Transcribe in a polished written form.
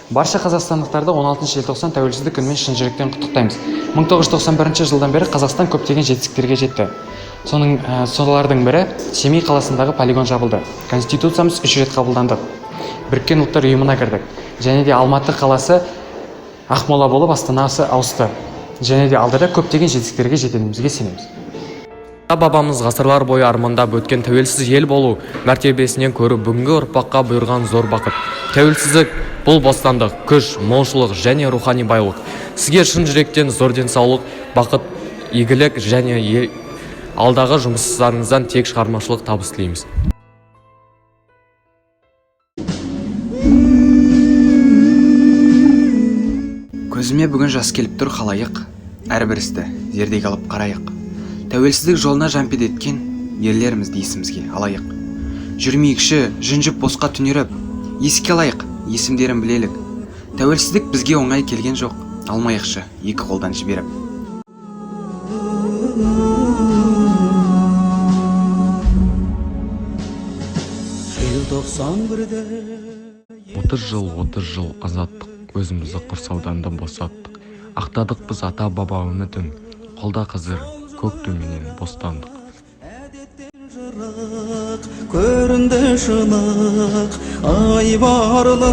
Барша қазақстандықтарды 16 желтоқсан тәуелсіздік күнімен шын жүректен құттықтаймыз. 1991 жылдан бері Қазақстан көптеген жетістіктерге жетті. Солардың бірі Семей қаласындағы полигон жабылды. Конституциямыз 3 рет қабылданды. Біріккен ұлттар ұйымына кірдік. Және де Алматы қаласы Ақмола болып астанасы ауысты. Және де алдыда көптеген жетістіктерге жететінімізге сенеміз. Бабамыз ғасырлар бойы армандап өткен тәуелсіз ел болу мәртебесінен көрі бүгінгі ұрпаққа бұйырған зор бақыт. Тәуелсіздік бұл бостандық, күш, молшылық және рухани байлық. Сізге шын жүректен зор денсаулық, бақыт, игілік және алдағы жұмыстарыңыздан тек шығармашылық табыс тілейміз. Көзіме бүгін жас келіп тұр халайық, әрбір істі зердеге алып қарайық. Тәуелсіздік жолына жампед еткен ерлерімізді есімізге алайық. Жүрмейікші жүнжіп босқа түнеріп, еске алайық, есімдерін білелік. Тәуелсіздік бізге оңай келген жоқ, алмайықшы екі қолдан жіберіп. 30 жыл азаттық, өзімізді құрсаудан босаттық. Ақтадық біз ата баба үмітін, қолда қызыр, көк туменен бостандық. Көрінді шынық, ай барлық